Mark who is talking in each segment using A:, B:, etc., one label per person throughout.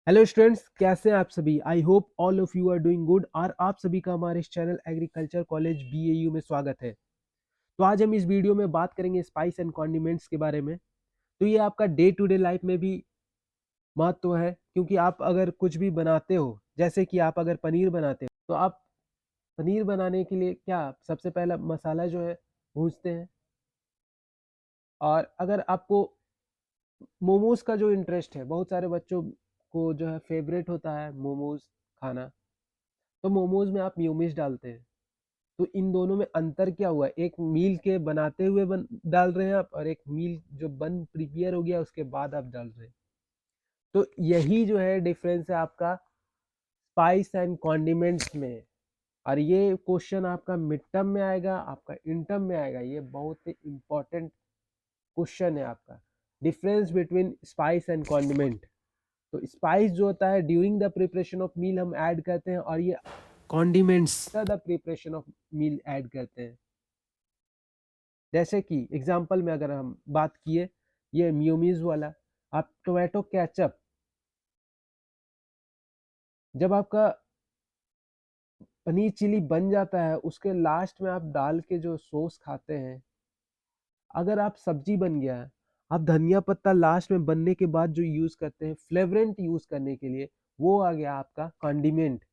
A: Hello students, कैसे हैं आप सभी। I hope all of you are doing good. और आप सभी का हमारे इस चैनल एग्रीकल्चर कॉलेज बीएयू में स्वागत है। तो आज हम इस वीडियो में बात करेंगे स्पाइस एंड कॉन्डिमेंट्स के बारे में। तो ये आपका डे टू डे लाइफ में भी महत्व है, क्योंकि आप अगर कुछ भी बनाते हो, जैसे कि आप अगर पनीर बनाते हो, तो आप पनीर बनाने के लिए क्या सबसे पहला मसाला जो है भूनते हैं। और अगर आपको मोमोज का जो इंटरेस्ट है, बहुत सारे बच्चों को जो है फेवरेट होता है मोमोज खाना, तो मोमोज में आप म्यूमिस डालते हैं। तो इन दोनों में अंतर क्या हुआ? एक मील के बनाते हुए डाल रहे हैं आप, और एक मील जो बन प्रिपेयर हो गया उसके बाद आप डाल रहे हैं। तो यही जो है डिफरेंस है आपका स्पाइस एंड कॉन्डिमेंट्स में। और ये क्वेश्चन आपका मिड टर्म में आएगा, आपका इन टर्म में आएगा। ये बहुत ही इंपॉर्टेंट क्वेश्चन है आपका, difference between spice and condiment. तो स्पाइस जो होता है during the preparation of meal हम ऐड करते हैं, और ये condiments the preparation of meal add करते हैं। जैसे कि एग्जांपल में अगर हम बात किए, ये म्यूमीज वाला, आप टोमेटो केचप, जब आपका पनीर चिली बन जाता है उसके लास्ट में आप डाल के जो सॉस खाते हैं। अगर आप सब्जी बन गया है, आप धनिया पत्ता लास्ट में बनने के बाद जो यूज करते हैं फ्लेवरेंट यूज करने के लिए, वो आ गया आपका कॉन्डिमेंट।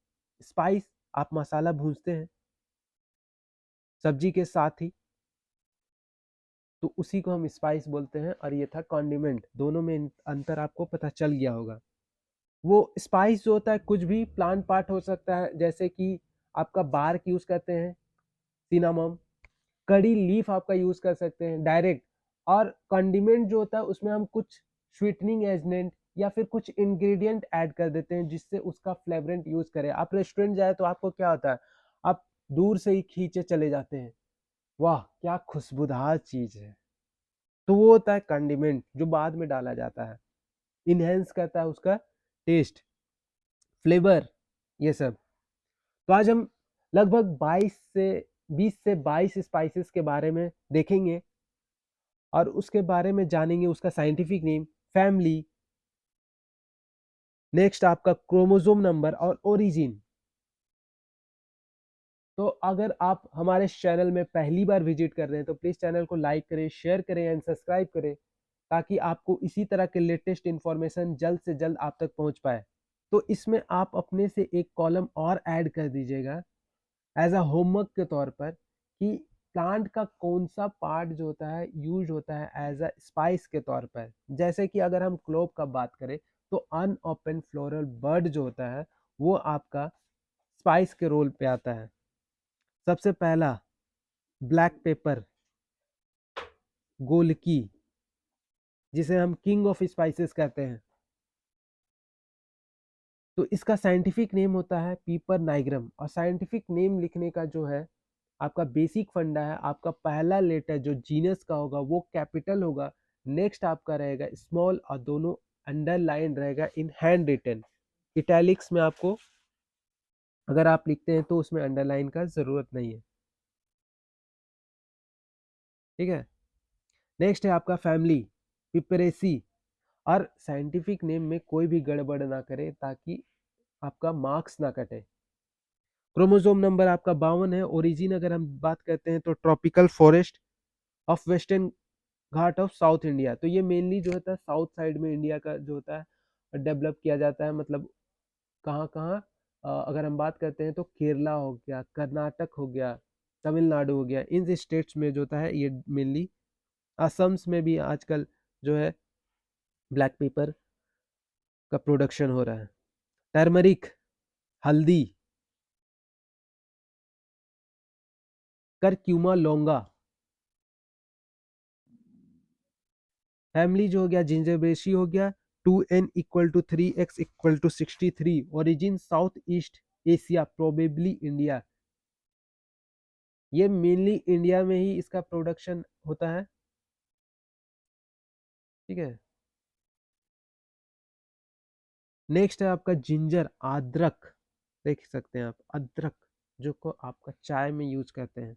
A: स्पाइस, आप मसाला भूनते हैं सब्जी के साथ ही, तो उसी को हम स्पाइस बोलते हैं। और ये था कॉन्डिमेंट। दोनों में अंतर आपको पता चल गया होगा। वो स्पाइस जो होता है कुछ भी प्लांट पार्ट हो सकता है, जैसे कि आपका बार्क यूज करते हैं, सिनामम, कड़ी लीफ आपका यूज कर सकते हैं डायरेक्ट। और कंडिमेंट जो होता है उसमें हम कुछ स्वीटनिंग एजेंट या फिर कुछ इंग्रेडिएंट ऐड कर देते हैं, जिससे उसका फ्लेवरेंट यूज करें। आप रेस्टोरेंट जाए तो आपको क्या होता है, आप दूर से ही खींचे चले जाते हैं, वाह क्या खुशबूदार चीज है। तो वो होता है कंडिमेंट, जो बाद में डाला जाता है, इनहेंस करता है उसका टेस्ट, फ्लेवर, ये सब। तो आज हम लगभग 20 से 22 स्पाइसेस के बारे में देखेंगे, और उसके बारे में जानेंगे उसका साइंटिफिक नेम, फैमिली, नेक्स्ट आपका क्रोमोसोम नंबर और ओरिजिन। तो अगर आप हमारे चैनल में पहली बार विजिट कर रहे हैं तो प्लीज चैनल को लाइक करें, शेयर करें एंड सब्सक्राइब करें, ताकि आपको इसी तरह के लेटेस्ट इंफॉर्मेशन जल्द से जल्द आप तक पहुंच पाए। तो इसमें आप अपने से एक कॉलम और ऐड कर दीजिएगा एज अ होमवर्क के तौर पर, कि प्लांट का कौन सा पार्ट जो होता है यूज होता है एज अ स्पाइस के तौर पर। जैसे कि अगर हम क्लोव का बात करें, तो अनओपन फ्लोरल बर्ड जो होता है वो आपका स्पाइस के रोल पे आता है। सबसे पहला ब्लैक पेपर, गोलकी, जिसे हम किंग ऑफ स्पाइसेस कहते हैं। तो इसका साइंटिफिक नेम होता है पीपर नाइग्रम। और साइंटिफिक नेम लिखने का जो है आपका बेसिक फंडा है, आपका पहला लेटर जो जीनस का होगा वो कैपिटल होगा, नेक्स्ट आपका रहेगा स्मॉल, और दोनों अंडरलाइन रहेगा इन हैंड रिटन। इटैलिक्स में आपको अगर आप लिखते हैं तो उसमें अंडरलाइन का जरूरत नहीं है, ठीक है। नेक्स्ट है आपका फैमिली, पिपरेसी। और साइंटिफिक नेम में कोई भी गड़बड़ ना करे, ताकि आपका मार्क्स ना कटे। क्रोमोसोम नंबर आपका 52 है। ओरिजिन अगर हम बात करते हैं तो tropical forest of western Ghat of south India. तो ये मेनली जो होता है साउथ साइड में इंडिया का जो होता है डेवलप किया जाता है। मतलब कहाँ कहाँ, अगर हम बात करते हैं तो केरला हो गया, कर्नाटक हो गया, तमिलनाडु हो गया, इन स्टेट्स में जो होता है ये मेनली। असम्स में भी आजकल जो है ब्लैक पेपर का प्रोडक्शन हो रहा है। टर्मरिक, हल्दी, करक्यूमा लौंगा। फैमिली जो हो गया जिंजरबेशी हो गया, 2n = 3x = 63। Origin south east Asia, probably India. ये मेनली इंडिया में ही इसका प्रोडक्शन होता है, ठीक है। नेक्स्ट है आपका जिंजर, अदरक, देख सकते हैं आप अदरक, जो को आपका चाय में यूज करते हैं,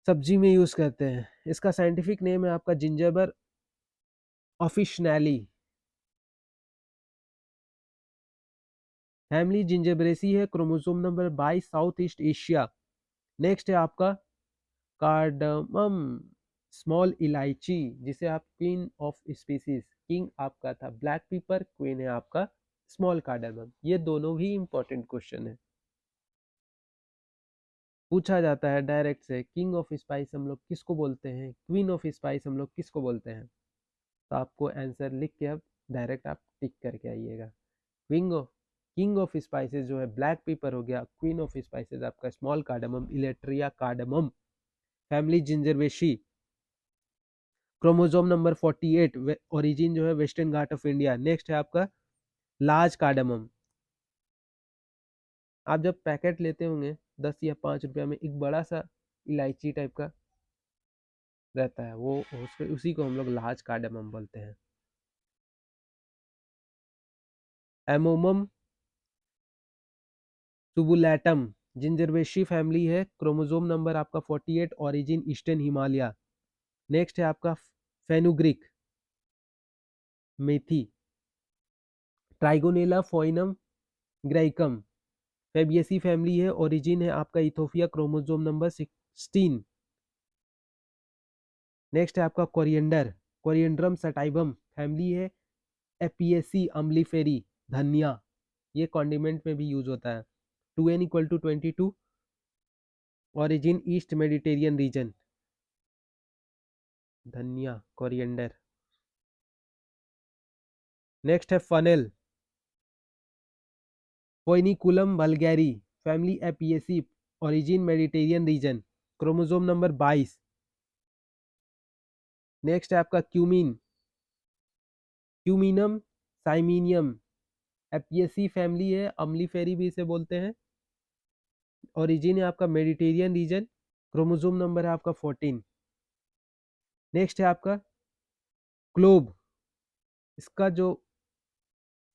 A: सब्जी में यूज करते हैं। इसका साइंटिफिक नेम है आपका जिंजरबर ऑफिशनैली। फैमिली जिंजरबरेसी है, chromosome number 22, south east Asia. Next है आपका कार्डमम, स्मॉल इलायची, जिसे आप क्वीन ऑफ स्पीसीज, किंग आपका था ब्लैक पेपर, क्वीन है आपका स्मॉल कार्डमम। ये दोनों भी इंपॉर्टेंट क्वेश्चन है, पूछा जाता है डायरेक्ट से। किंग ऑफ स्पाइस हम लोग किसको बोलते हैं, क्वीन ऑफ स्पाइस हम लोग किसको बोलते हैं? तो आपको आंसर लिख के अब डायरेक्ट आप टिक करके आइएगा। किंग ऑफ स्पाइसेस जो है ब्लैक पेपर हो गया, क्वीन ऑफ स्पाइसेस आपका small cardamom, Elettaria cardamom. Family Zingiberaceae, chromosome number 48, origin जो है western Ghat of India. Next है आपका लार्ज कार्डमम। आप जब पैकेट लेते होंगे 10 या 5 रुपया में, एक बड़ा सा इलायची टाइप का रहता है, वो उसी को हम लोग लार्ज कार्डमम बोलते हैं। एमोमम सुबुलैटम, जिंजरवेशी फैमिली है, क्रोमोसोम नंबर आपका 48, ओरिजिन ईस्टर्न हिमालय। नेक्स्ट है आपका फेनुग्रीक, मेथी। ट्राइगोनेला फोइनम ग्राइकम, फेबियसी फैमिली है, ओरिजिन है आपका इथोपिया, क्रोमोसोम नंबर 16। नेक्स्ट है आपका कोरिएंडर, कोरिएंड्रम सटाइवम फैमिली है, एपियसी अम्लीफेरी, धनिया। ये कॉन्डिमेंट में भी यूज होता है। 2n = 22, origin east Mediterranean region, dhaniya coriander. Next है fennel, Foeniculum vulgare family, Apiaceae, origin Mediterranean region, chromosome number 22। Next है आपका क्यूमिन, क्यूमिनम साइमिनियम, एपियसी फैमिली है, अम्लीफेरी भी इसे बोलते हैं, ओरिजिन है आपका मेडिटेरियन रीजन, क्रोमोसोम नंबर है आपका 14। नेक्स्ट है आपका क्लोब, इसका जो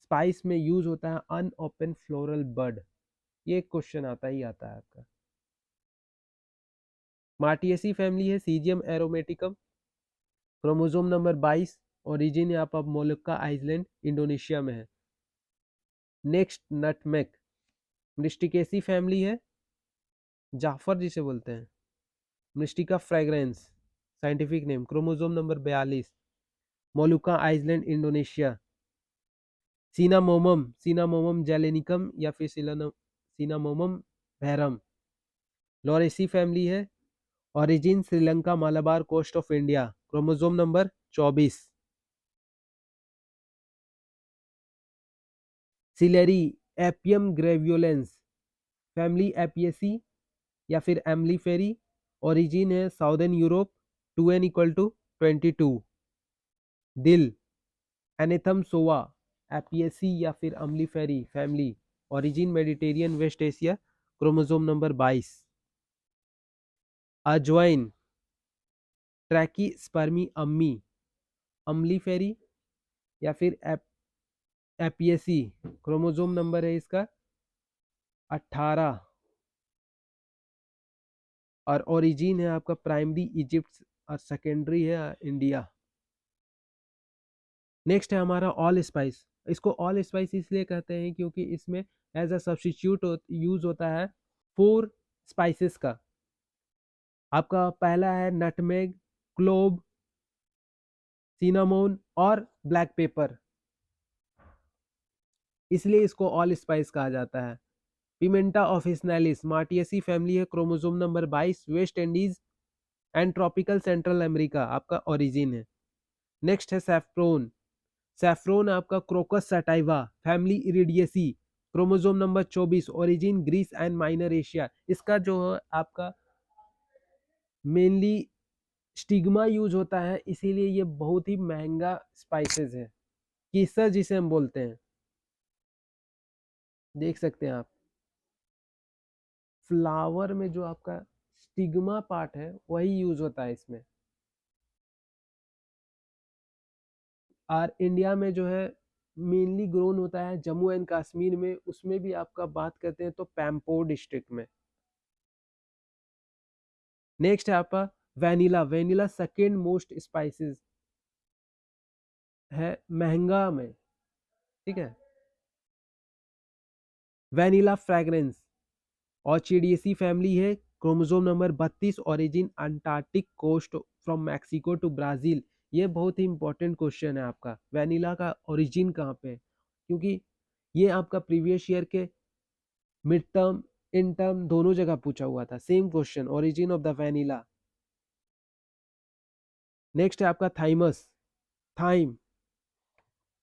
A: स्पाइस में यूज होता है अनओपन फ्लोरल बड। ये क्वेश्चन आता ही आता है आपका। मार्टियसी फैमिली है, सीजियम एरोमेटिकम, क्रोमोसोम नंबर 22, ओरिजिन यहाँ पर मोलक्का आइलैंड इंडोनेशिया में है। नेक्स्ट नटमेग, मिस्टिकेसी फैमिली है, जाफर जिसे बोलते हैं, Myristica fragrans scientific name, chromosome number 42, Moluccas island Indonesia. Cinnamomum, Cinnamomum zeylanicum या फिर सिनामोमम भैरम, लॉरेसी फैमिली है, origin Sri Lanka Malabar coast of India, chromosome number 24। Celery, Apium graveolens family, Apiaceae या फिर एम्लीफेरी, ओरिजिन है southern Europe, 2n = 22। Dill, Anethum sowa, Apiaceae या फिर Umbelliferae family, origin Mediterranean west Asia, chromosome number 22। Ajwain, ट्रैकी स्पर्मी अम्मी, अम्लीफेरी या फिर एपियसी, chromosome number है इसका 18, और ओरिजिन है आपका प्राइमरी इजिप्ट और सेकेंडरी है इंडिया। नेक्स्ट है हमारा ऑल स्पाइस। इसको ऑल स्पाइस इसलिए कहते हैं क्योंकि इसमें एज अ सब्स्टिट्यूट यूज होता है 4 स्पाइसेस का। आपका पहला है नटमेग, क्लोव, सिनामोन और ब्लैक पेपर, इसलिए इसको ऑल स्पाइस कहा जाता है। पिमेंटा ऑफिसनैलिस, मार्टियसी फैमिली है, chromosome number 22, West Indies and tropical Central America आपका ओरिजिन है। नेक्स्ट है सैफ्रोन, सैफ्रोन आपका Crocus sativus family, Iridaceae, chromosome number 24, origin Greece and minor Asia. इसका जो है आपका मेनली स्टिग्मा यूज होता है, इसीलिए ये बहुत ही महंगा स्पाइसेस है, केसर जिसे हम बोलते हैं। देख सकते हैं आप फ्लावर में जो आपका स्टिग्मा पार्ट है वही यूज होता है इसमें। और इंडिया में जो है मेनली ग्रोन होता है जम्मू एंड कश्मीर में, उसमें भी आपका बात करते हैं तो पैम्पोर डिस्ट्रिक्ट में। नेक्स्ट है आपका vanilla, vanilla second most spices है महंगा में, ठीक है। वैनिला फ्रेग्रेंस ऑर्चिडियेसी फैमिली है, chromosome number 32, origin Antarctic coast from Mexico to Brazil. ये बहुत ही इंपॉर्टेंट क्वेश्चन है आपका, वैनिला का ओरिजिन कहाँ पे है, क्योंकि ये आपका प्रीवियस ईयर के मिड टर्म इन टर्म दोनों जगह पूछा हुआ था, same question, origin of the vanilla. Next है आपका Thymus, thyme,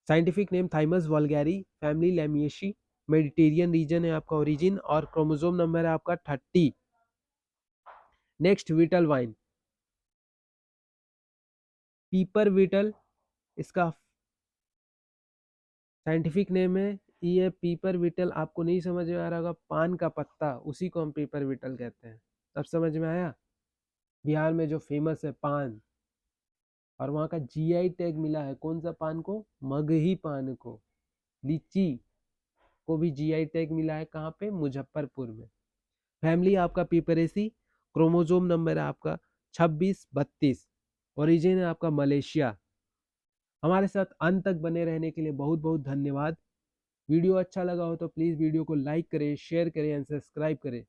A: scientific name Thymus vulgaris, family Lamiaceae, Mediterranean region है आपका ओरिजिन, और क्रोमोसोम नंबर है आपका 30। Next betel vine, Piper betel इसका साइंटिफिक नेम है। ये पीपर विटल आपको नहीं समझ में आ रहा होगा, पान का पत्ता, उसी को हम पीपर विटल कहते हैं। अब समझ में आया, बिहार में जो फेमस है पान, और वहाँ का जीआई टैग मिला है कौन सा पान को, मगही पान को। लीची को भी जीआई टैग मिला है कहाँ पे, मुजफ्फरपुर में। फैमिली आपका पीपरेसी, क्रोमोसोम नंबर है आपका 2632, ओरिजिन है आपका मलेशिया। हमारे साथ अंत तक बने रहने के लिए बहुत बहुत धन्यवाद। वीडियो अच्छा लगा हो तो प्लीज़ वीडियो को लाइक करें, शेयर करें एंड सब्सक्राइब करें,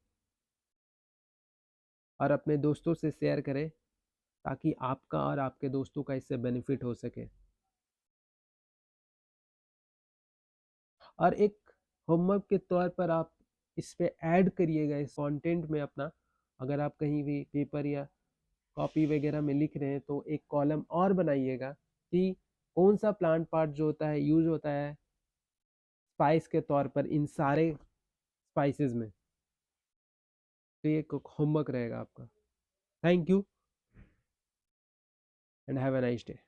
A: और अपने दोस्तों से शेयर करें ताकि आपका और आपके दोस्तों का इससे बेनिफिट हो सके। और एक होमवर्क के तौर पर आप इस पे ऐड करिएगा इस कंटेंट में अपना, अगर आप कहीं भी पेपर या कॉपी वगैरह में लिख रहे हैं तो एक कॉलम और बनाइएगा कि कौन सा प्लांट पार्ट जो होता है यूज होता है स्पाइस के तौर पर इन सारे स्पाइसेस में। तो ये एक होमवर्क रहेगा आपका। Thank you and have a nice day.